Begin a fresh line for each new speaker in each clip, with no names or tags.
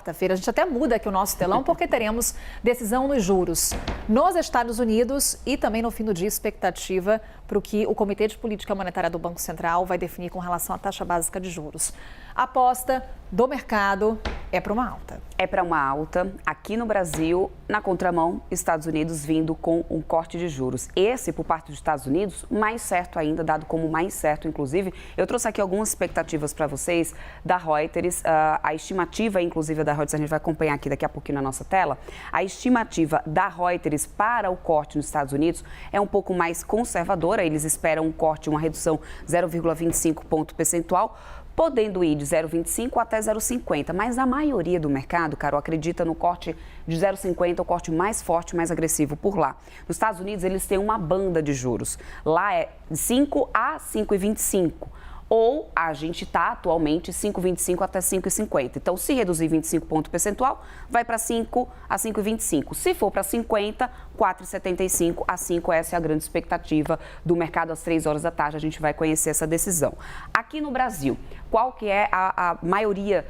quarta-feira. A gente até muda aqui o nosso telão porque teremos decisão nos juros nos Estados Unidos e também no fim do dia expectativa para o que o Comitê de Política Monetária do Banco Central vai definir com relação à taxa básica de juros. A aposta do mercado é para uma alta.
É para uma alta. Aqui no Brasil, na contramão, Estados Unidos vindo com um corte de juros. Esse, por parte dos Estados Unidos, mais certo ainda, dado como mais certo, inclusive. Eu trouxe aqui algumas expectativas para vocês da Reuters. A estimativa, inclusive, da Reuters, a gente vai acompanhar aqui daqui a pouquinho na nossa tela. A estimativa da Reuters para o corte nos Estados Unidos é um pouco mais conservadora. Eles esperam um corte, uma redução 0,25 ponto percentual, podendo ir de 0,25 até 0,50. Mas a maioria do mercado, Carol, acredita no corte de 0,50, o corte mais forte, mais agressivo por lá. Nos Estados Unidos, eles têm uma banda de juros. Lá é de 5 a 5,25. Ou a gente está atualmente 5,25 até 5,50. Então, se reduzir 25 ponto percentual, vai para 5 a 5,25. Se for para 50, 4,75 a 5. Essa é a grande expectativa do mercado. Às 3 horas da tarde, a gente vai conhecer essa decisão. Aqui no Brasil, qual que é a maioria,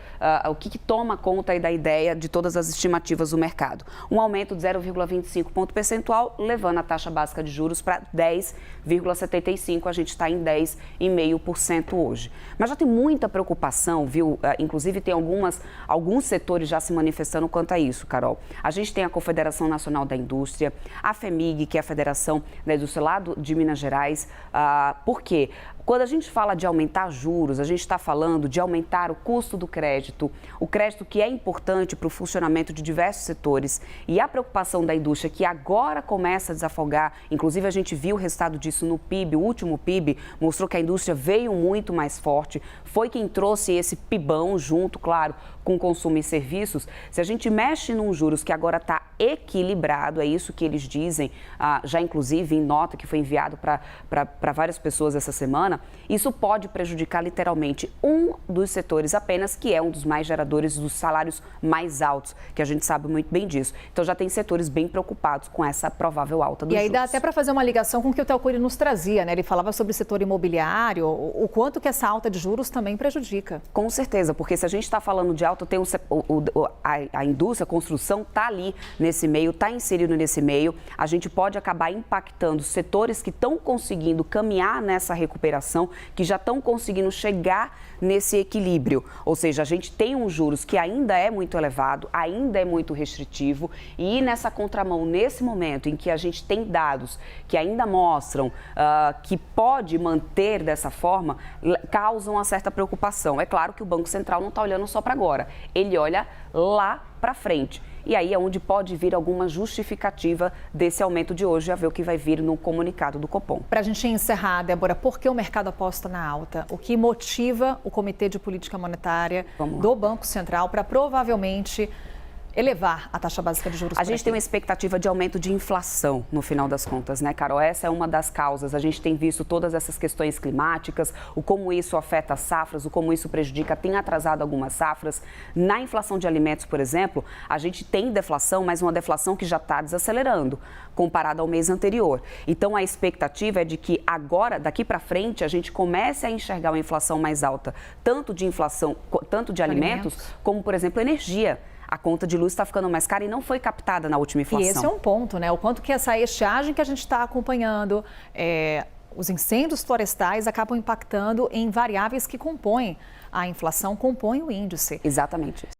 o que toma conta aí da ideia de todas as estimativas do mercado? Um aumento de 0,25 ponto percentual, levando a taxa básica de juros para 10,75. A gente está em 10,5% hoje. Mas já tem muita preocupação, viu? Inclusive tem alguns setores já se manifestando quanto a isso, Carol. A gente tem a Confederação Nacional da Indústria, a FEMIG, que é a Federação da Indústria lá de Minas Gerais. Por quê? Quando a gente fala de aumentar juros, a gente está falando de aumentar o custo do crédito, o crédito que é importante para o funcionamento de diversos setores. E a preocupação da indústria, que agora começa a desafogar, inclusive a gente viu o resultado disso no PIB, o último PIB mostrou que a indústria veio muito mais forte, foi quem trouxe esse PIBão junto, claro, com consumo e serviços. Se a gente mexe num juros que agora está equilibrado, é isso que eles dizem, já inclusive em nota que foi enviado para várias pessoas essa semana, isso pode prejudicar literalmente um dos setores apenas, que é um dos mais geradores dos salários mais altos, que a gente sabe muito bem disso. Então já tem setores bem preocupados com essa provável alta dos juros.
E aí dá até para fazer uma ligação com o que o Theo Cury nos trazia, né? Ele falava sobre o setor imobiliário, o quanto que essa alta de juros também prejudica.
Com certeza, porque se a gente está falando de alta, tem a indústria, a construção está ali nesse meio, está inserido nesse meio. A gente pode acabar impactando setores que estão conseguindo caminhar nessa recuperação, que já estão conseguindo chegar nesse equilíbrio. Ou seja, a gente tem um juros que ainda é muito elevado, ainda é muito restritivo, e nessa contramão, nesse momento em que a gente tem dados que ainda mostram que pode manter dessa forma, causam uma certa preocupação. É claro que o Banco Central não está olhando só para agora, ele olha lá para frente. E aí é onde pode vir alguma justificativa desse aumento de hoje, a ver o que vai vir no comunicado do Copom.
Para a gente encerrar, Débora, por que o mercado aposta na alta? O que motiva o Comitê de Política Monetária do Banco Central para provavelmente elevar a taxa básica de juros?
A gente tem uma expectativa de aumento de inflação no final das contas, né, Carol? Essa é uma das causas. A gente tem visto todas essas questões climáticas, o como isso afeta as safras, o como isso prejudica, tem atrasado algumas safras. Na inflação de alimentos, por exemplo, a gente tem deflação, mas uma deflação que já está desacelerando comparado ao mês anterior. Então, a expectativa é de que agora, daqui para frente, a gente comece a enxergar uma inflação mais alta, tanto de alimentos, como, por exemplo, energia. A conta de luz está ficando mais cara e não foi captada na última inflação.
E esse é um ponto, né? O quanto que essa estiagem que a gente está acompanhando, os incêndios florestais acabam impactando em variáveis que compõem a inflação, compõem o índice.
Exatamente isso.